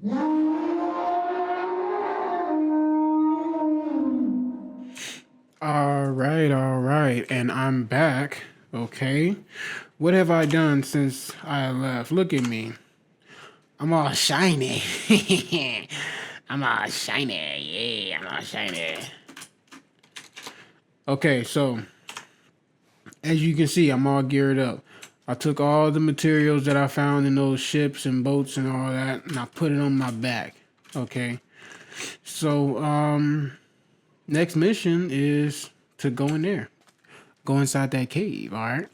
All right, and I'm back. Okay. What have I done since I left? Look at me. I'm all shiny. I'm all shiny. Yeah, I'm all shiny. Okay, so as you can see, I'm all geared up. I took all the materials that I found in those ships and boats and all that, and I put it on my back. Okay. So, next mission is to go in there. Go inside that cave, all right?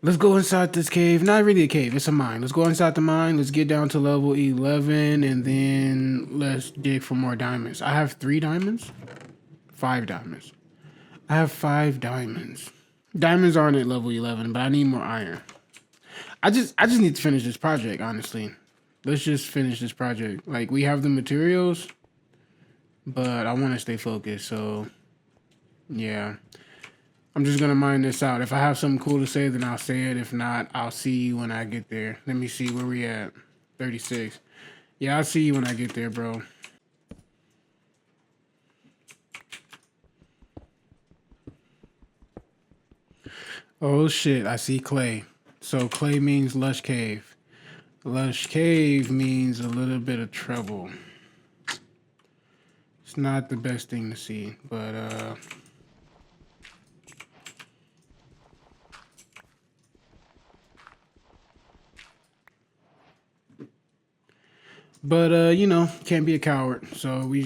Let's go inside this cave. Not really a cave, it's a mine. Let's go inside the mine. Let's get down to level 11 and then let's dig for more diamonds. I have 3 diamonds, 5 diamonds. I have 5 diamonds. Diamonds aren't at level 11, but I need more iron. I just need to finish this project, honestly. Let's just finish this project. Like, we have the materials, but I want to stay focused, so yeah. I'm just gonna mine this out. If I have something cool to say, then I'll say it. If not, I'll see you when I get there. Let me see where we at. 36. Yeah, I'll see you when I get there, bro. Oh shit, I see clay. So clay means lush cave. Lush cave means a little bit of trouble. It's not the best thing to see, but you know, can't be a coward. So we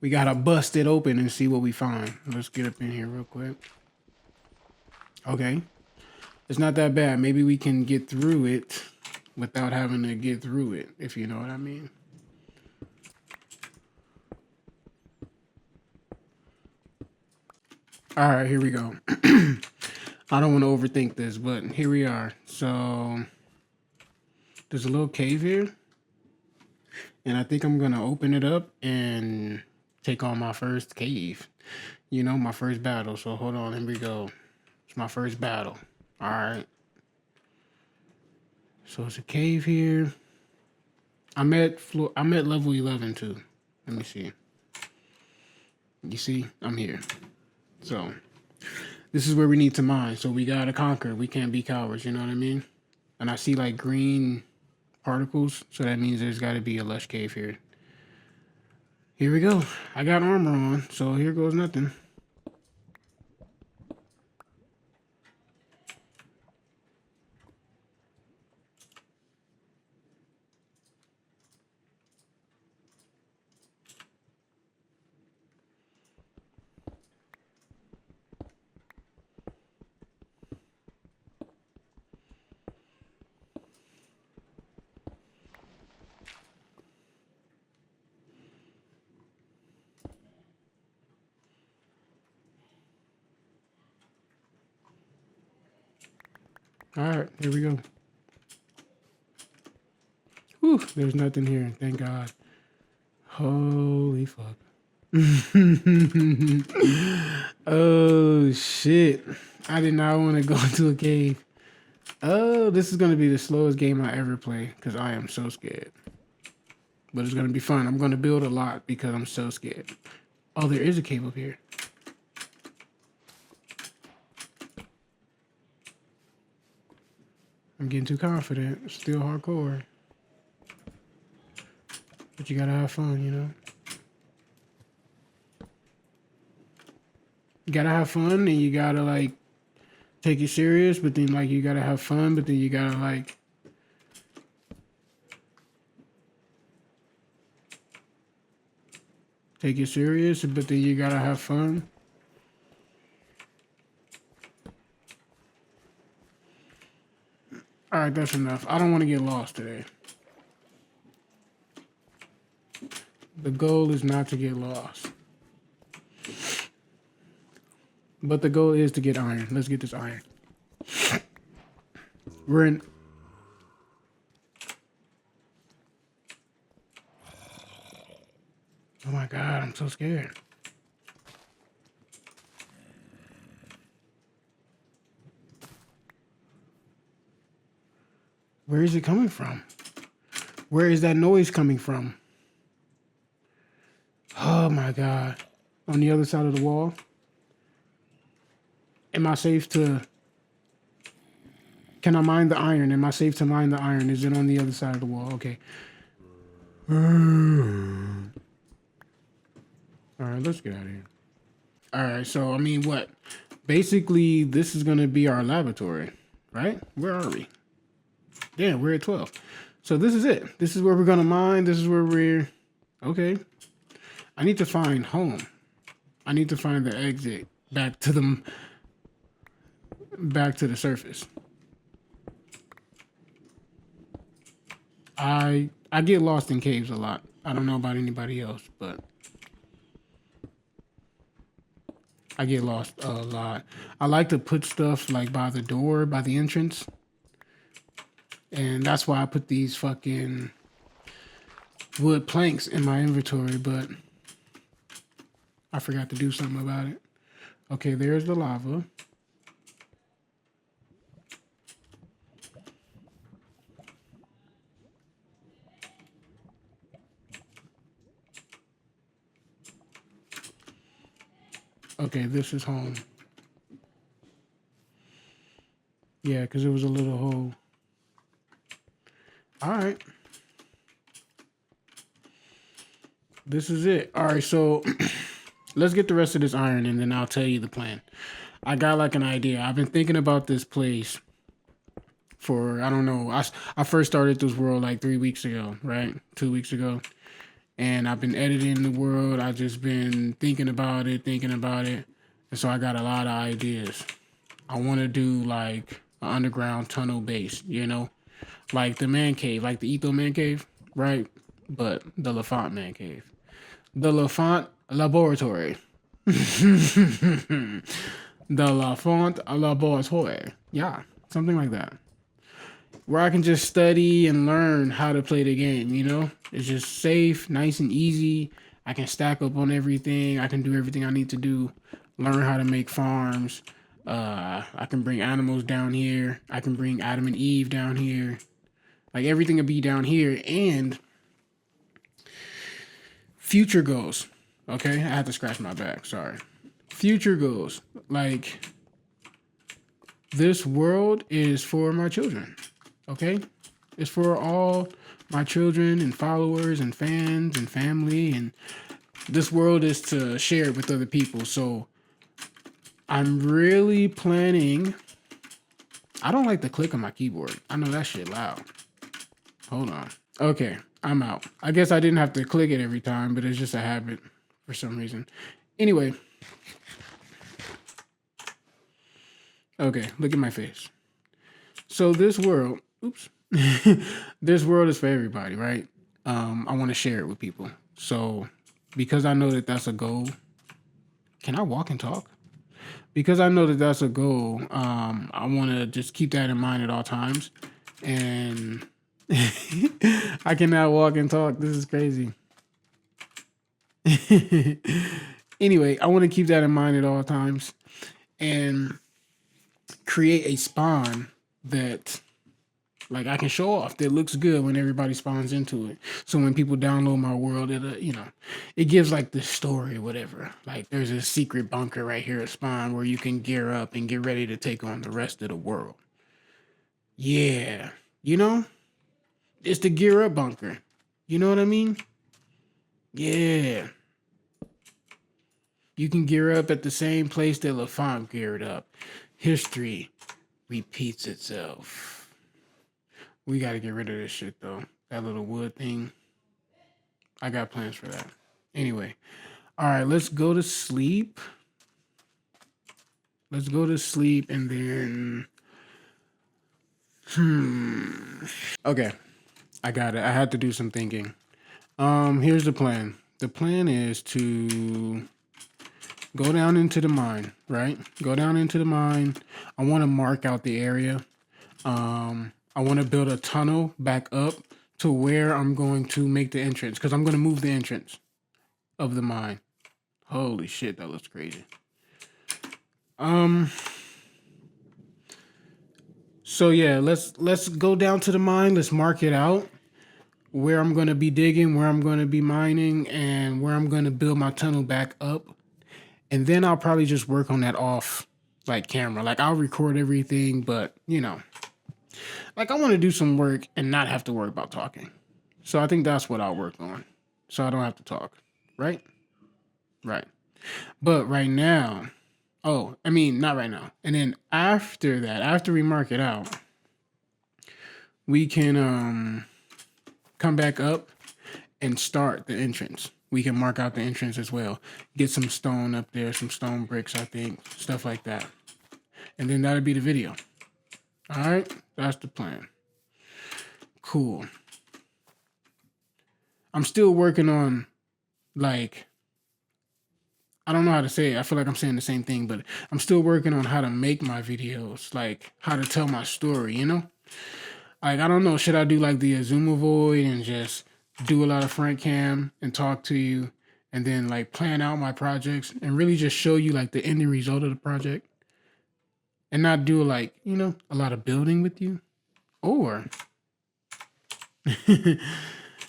gotta bust it open and see what we find. Let's get up in here real quick. Okay. It's not that bad. Maybe we can get through it without having to get through it, if you know what I mean. All right, here we go. I don't want to overthink this, but here we are. So there's a little cave here, and I think I'm gonna open it up and take on my first cave. You know, my first battle. So hold on, here we go. It's my first battle. All right. So it's a cave here. I'm at level 11 too. Let me see. You see, I'm here. So this is where we need to mine. So we gotta conquer. We can't be cowards. You know what I mean? And I see like green particles, so that means there's got to be a lush cave here. Here we go. I got armor on, so here goes nothing. All right, here we go. Whew, there's nothing here. Thank God. Holy fuck. Oh shit. I did not want to go into a cave. Oh, this is going to be the slowest game I ever play because I am so scared. But it's going to be fun. I'm going to build a lot because I'm so scared. Oh, there is a cave up here. I'm getting too confident. It's still hardcore. But you gotta have fun, you know? You gotta have fun and you gotta, like, take it serious, but then, like, you gotta have fun, but then you gotta, like... take it serious, but then you gotta have fun. All right, that's enough. I don't want to get lost today. The goal is not to get lost. But the goal is to get iron. Let's get this iron. We're in... Oh my God, I'm so scared. Where is it coming from? Where is that noise coming from? Oh my God. On the other side of the wall? Am I safe to... Can I mine the iron? Am I safe to mine the iron? Is it on the other side of the wall? Okay. All right, let's get out of here. All right, so I mean, what? Basically, this is gonna be our laboratory, right? Where are we? Damn, we're at 12. So this is it. This is where we're gonna mine. This is where we're... Okay. I need to find home. I need to find the exit back to the surface. I get lost in caves a lot. I don't know about anybody else, but I get lost a lot. I like to put stuff like by the door, by the entrance. And that's why I put these fucking wood planks in my inventory, but I forgot to do something about it. Okay, there's the lava. Okay, this is home. Yeah, because it was a little hole. All right. This is it. All right, so let's get the rest of this iron and then I'll tell you the plan. I got like an idea. I've been thinking about this place for, I don't know. I first started this world like 3 weeks ago, right? 2 weeks ago. And I've been editing the world. I've just been thinking about it. And so I got a lot of ideas. I want to do like an underground tunnel base, you know? Like the man cave, like the Etho man cave, right? But the LaFont man cave. The LaFont laboratory. The LaFont laboratory. Yeah, something like that. Where I can just study and learn how to play the game, you know? It's just safe, nice and easy. I can stack up on everything. I can do everything I need to do. Learn how to make farms. I can bring animals down here. I can bring Adam and Eve down here. Like everything will be down here. And future goals. Okay, I had to scratch my back. Sorry. Future goals. Like this world is for my children. Okay? It's for all my children and followers and fans and family. And this world is to share it with other people. So I'm really planning. I don't like the click on my keyboard. I know that shit loud. Hold on. Okay, I'm out. I guess I didn't have to click it every time, but it's just a habit for some reason. Anyway. Okay, look at my face. So this world, oops. This world is for everybody, right? I want to share it with people. So because I know that that's a goal. Can I walk and talk? Because I know that that's a goal, I want to just keep that in mind at all times. And I cannot walk and talk. This is crazy. Anyway, I want to keep that in mind at all times and create a spawn that like I can show off that looks good when everybody spawns into it. So when people download my world, it gives like the story or whatever. Like there's a secret bunker right here at spawn where you can gear up and get ready to take on the rest of the world. Yeah, it's the gear up bunker. You know what I mean? Yeah. You can gear up at the same place that LaFont geared up. History repeats itself. We got to get rid of this shit, though. That little wood thing. I got plans for that. Anyway. All right, let's go to sleep. Let's go to sleep and then... Okay. I got it. I had to do some thinking. Here's the plan. The plan is to go down into the mine, right? Go down into the mine. I want to mark out the area. I want to build a tunnel back up to where I'm going to make the entrance because I'm going to move the entrance of the mine. Holy shit, that looks crazy. So yeah, let's go down to the mine. Let's mark it out. where I'm going to be digging, where I'm going to be mining, and where I'm going to build my tunnel back up. And then I'll probably just work on that off like camera. Like I'll record everything, but you know, like I want to do some work and not have to worry about talking. So I think that's what I'll work on. So I don't have to talk. Right? Right. But right now, oh, I mean, not right now. And then after that, after we mark it out, we can come back up and start the entrance. We can mark out the entrance as well. Get some stone up there, some stone bricks, I think, stuff like that. And then that'll be the video. All right, that's the plan. Cool. I'm still working on, like, I don't know how to say it. I feel like I'm saying the same thing, but I'm still working on how to make my videos, like how to tell my story, you know? Like, I don't know, should I do like the Azuma Void and just do a lot of front cam and talk to you and then like plan out my projects and really just show you like the ending result of the project and not do like, you know, a lot of building with you? Or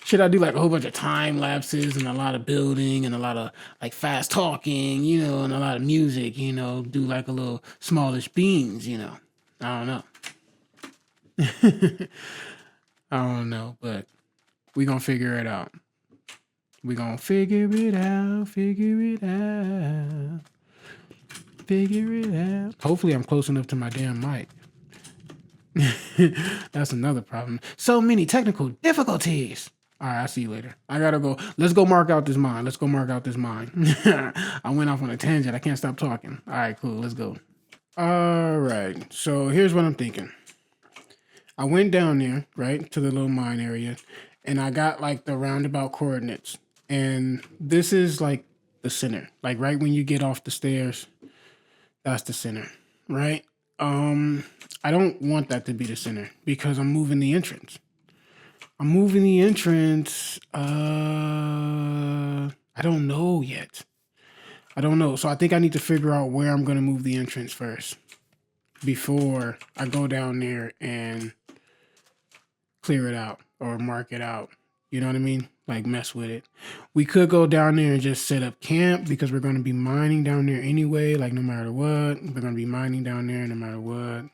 should I do like a whole bunch of time lapses and a lot of building and a lot of like fast talking, you know, and a lot of music, you know, do like a little smallish beans, you know? I don't know. I don't know, but we gonna figure it out. We gonna figure it out, figure it out, figure it out. Hopefully I'm close enough to my damn mic. That's another problem. So many technical difficulties. All right, I'll see you later. I gotta go. Let's go mark out this mine. Let's go mark out this mine. I went off on a tangent. I can't stop talking. All right, cool. Let's go. All right. So here's what I'm thinking. I went down there, right, to the little mine area, and I got like the roundabout coordinates. And this is like the center. Like right when you get off the stairs, that's the center, right? I don't want that to be the center because I'm moving the entrance. I'm moving the entrance. I don't know yet. I don't know. So I think I need to figure out where I'm going to move the entrance first before I go down there and clear it out or mark it out. You know what I mean? Like mess with it. We could go down there and just set up camp because we're going to be mining down there anyway. Like no matter what, we're going to be mining down there no matter what.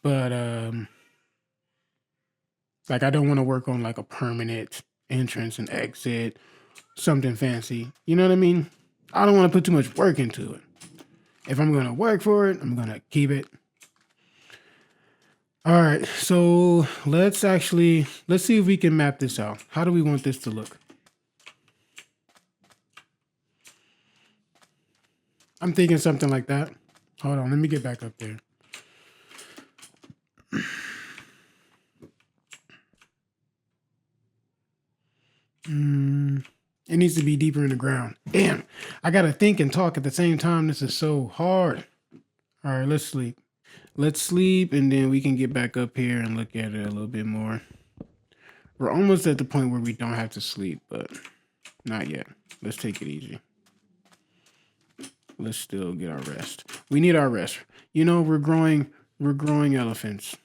But like I don't want to work on like a permanent entrance and exit, something fancy. You know what I mean? I don't want to put too much work into it. If I'm going to work for it, I'm going to keep it. All right, so let's see if we can map this out. How do we want this to look? I'm thinking something like that. Hold on, let me get back up there. It needs to be deeper in the ground. Damn, I gotta think and talk at the same time. This is so hard. All right, let's sleep. Let's sleep, and then we can get back up here and look at it a little bit more. We're almost at the point where we don't have to sleep, but not yet. Let's take it easy. Let's still get our rest. We need our rest. You know, we're growing elephants.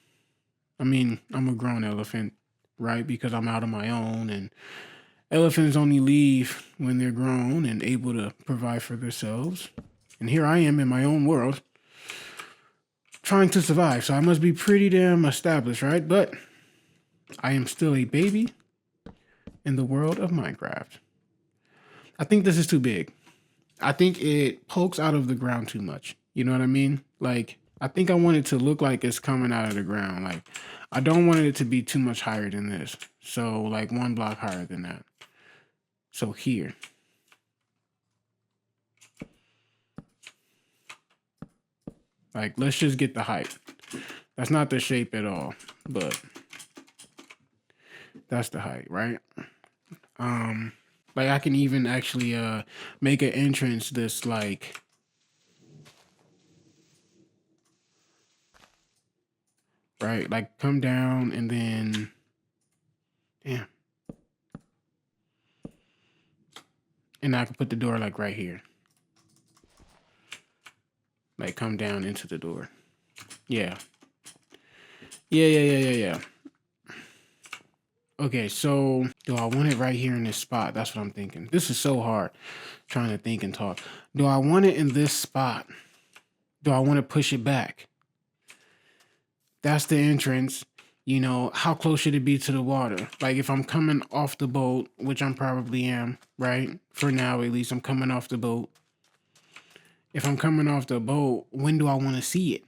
I mean, I'm a grown elephant, right? Because I'm out on my own, and elephants only leave when they're grown and able to provide for themselves. And here I am in my own world, trying to survive. So I must be pretty damn established, right? But I am still a baby in the world of Minecraft. I think this is too big. I think it pokes out of the ground too much. You know what I mean? Like, I think I want it to look like it's coming out of the ground. Like, I don't want it to be too much higher than this. So, like, 1 block higher than that. So here. Like, let's just get the height. That's not the shape at all, but that's the height, right? Like I can even actually make an entrance that's like right, like come down and then damn. And I can put the door like right here. Like come down into the door. Yeah. Yeah. Okay, so do I want it right here in this spot? That's what I'm thinking. This is so hard trying to think and talk. Do I want it in this spot? Do I want to push it back? That's the entrance. You know, how close should it be to the water? Like if I'm coming off the boat, which I'm probably am, right? For now, at least I'm coming off the boat. If I'm coming off the boat, when do I want to see it?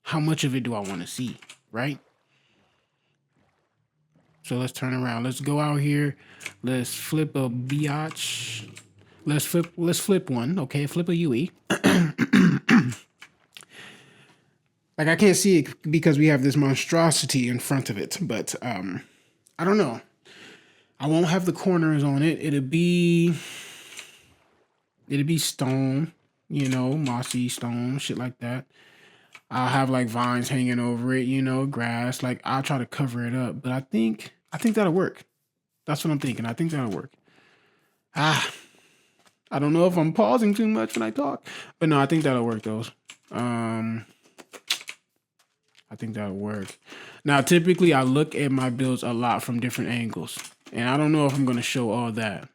How much of it do I want to see, right? So let's turn around. Let's go out here. Let's flip a biatch. Let's flip one. Okay, flip a UE. Like I can't see it because we have this monstrosity in front of it, but I don't know. I won't have the corners on it. It'll be stone, you know, mossy stone, shit like that. I'll have like vines hanging over it, you know, grass. Like I'll try to cover it up, but I think that'll work. That's what I'm thinking. I think that'll work. I don't know if I'm pausing too much when I talk, but no, I think that'll work though. I think that'll work. Now, typically I look at my builds a lot from different angles, and I don't know if I'm going to show all that,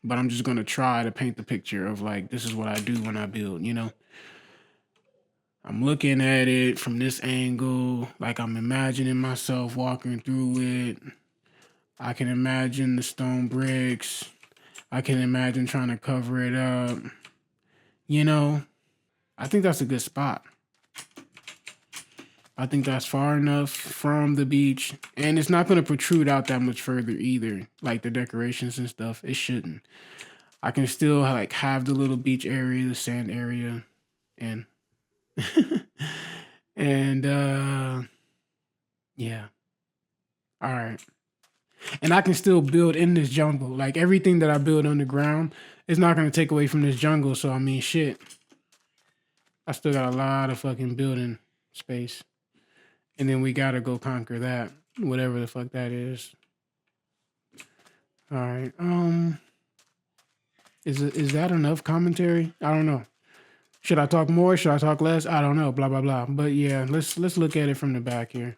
but I'm just going to try to paint the picture of like, this is what I do when I build, you know? I'm looking at it from this angle, like I'm imagining myself walking through it. I can imagine the stone bricks. I can imagine trying to cover it up. You know, I think that's a good spot. I think that's far enough from the beach. And it's not going to protrude out that much further either. Like the decorations and stuff, it shouldn't. I can still like have the little beach area, the sand area, and and yeah. All right. And I can still build in this jungle. Like everything that I build underground is not going to take away from this jungle. So I mean, shit. I still got a lot of fucking building space. And then we got to go conquer that, whatever the fuck that is. All right. Is that enough commentary? I don't know. Should I talk more? Should I talk less? I don't know. Blah blah blah. But yeah, let's look at it from the back here.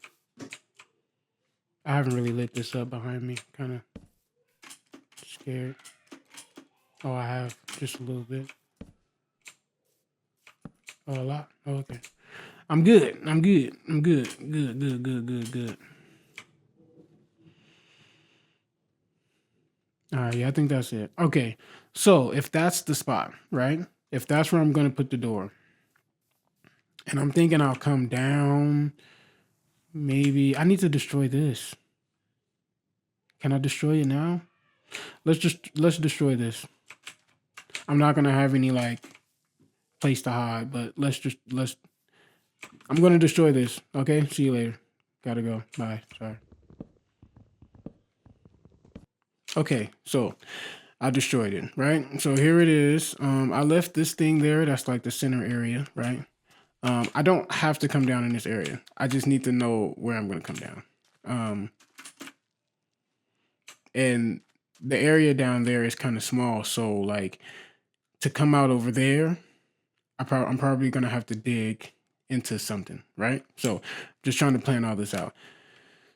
I haven't really lit this up behind me. Kind of scared. Oh, I have just a little bit. Oh, a lot. Oh, okay. I'm good. I'm good. I'm good. Good. All right, yeah, I think that's it. Okay, so if that's the spot, right? If that's where I'm going to put the door, and I'm thinking I'll come down, maybe I need to destroy this. Can I destroy it now? Let's destroy this. I'm not going to have any like place to hide, but I'm going to destroy this. Okay, see you later. Gotta go. Bye. Sorry. Okay, so I destroyed it, right? So here it is. I left this thing there. That's like the center area, right? I don't have to come down in this area. I just need to know where I'm going to come down. And the area down there is kind of small. So like to come out over there, I'm probably going to have to dig into something, right? So just trying to plan all this out.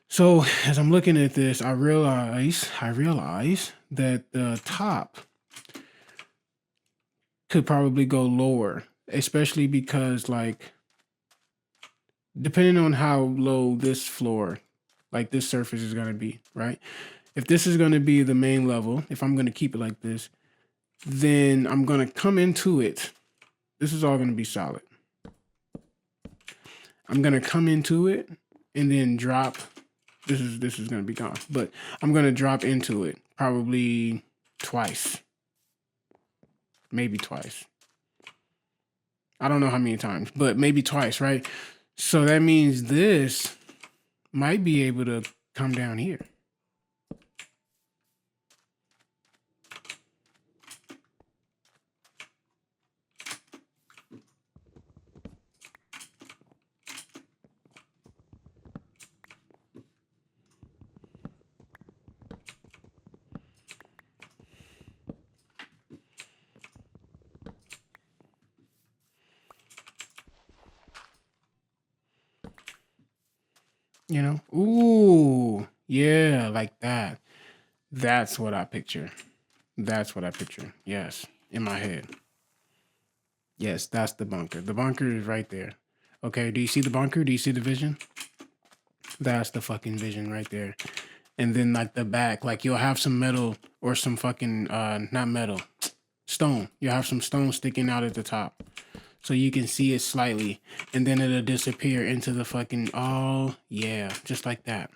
So as I'm looking at this, I realize that the top could probably go lower, especially because like, depending on how low this floor, like this surface is going to be, right? If this is going to be the main level, if I'm going to keep it like this, then I'm going to come into it. This is all going to be solid. I'm going to come into it and then drop. This is going to be gone, but I'm going to drop into it probably twice, maybe twice. I don't know how many times, but maybe twice, right? So that means this might be able to come down here. You know, ooh, Yeah, like that. That's what I picture. That's what I picture. Yes, in my head. Yes, that's the bunker. The bunker is right there. Okay, do you see the bunker? Do you see the vision? That's the fucking vision right there. And then like the back, like you'll have some metal or some fucking not metal, stone. You'll have some stone sticking out at the top. So you can see it slightly. And then it'll disappear into the fucking, oh yeah, just like that.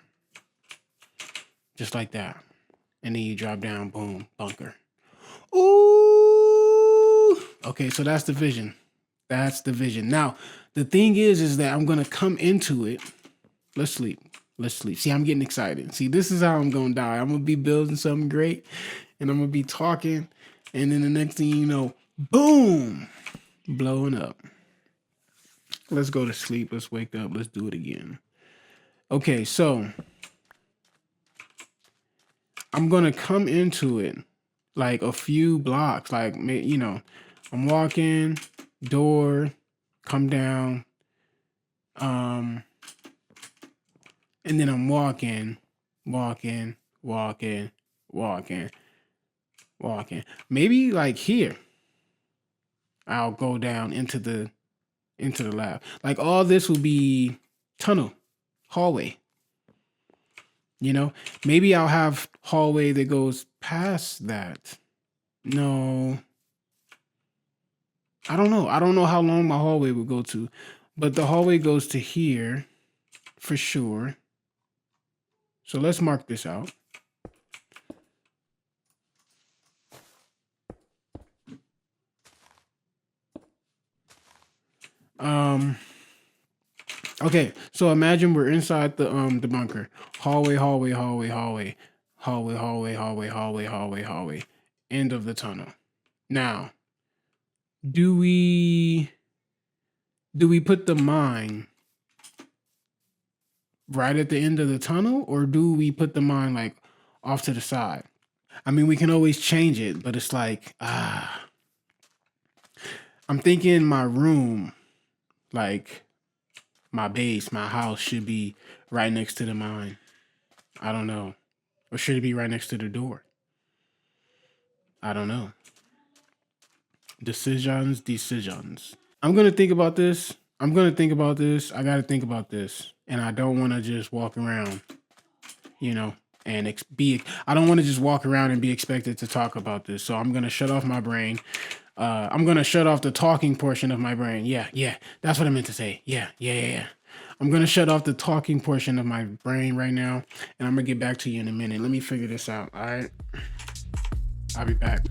Just like that. And then you drop down, boom, bunker. Ooh. Okay, so that's the vision. That's the vision. Now, the thing is that I'm gonna come into it. Let's sleep. Let's sleep. See, I'm getting excited. See, this is how I'm gonna die. I'm gonna be building something great, and I'm gonna be talking, and then the next thing you know, boom, blowing up. Let's go to sleep. Let's wake up. Let's do it again. Okay, so I'm gonna come into it like a few blocks, like, you know, I'm walking, door, come down, and then I'm walking. Maybe like here, I'll go down into the lab. Like all this will be tunnel, hallway. You know, maybe I'll have hallway that goes past that. No, I don't know. I don't know how long my hallway would go to, but the hallway goes to here for sure. So let's mark this out. Okay, so imagine we're inside the bunker. Hallway. End of the tunnel. Now, do we put the mine right at the end of the tunnel, or do we put the mine like off to the side? I mean, we can always change it, but it's like, I'm thinking my room, like my base, my house should be right next to the mine. I don't know. Or should it be right next to the door? I don't know. Decisions. I'm going to think about this. I got to think about this. And I don't want to just walk around, you know, and I don't want to just walk around and be expected to talk about this. So I'm going to shut off my brain. I'm going to shut off the talking portion of my brain. Yeah. That's what I meant to say. Yeah. I'm going to shut off the talking portion of my brain right now. And I'm going to get back to you in a minute. Let me figure this out. All right. I'll be back.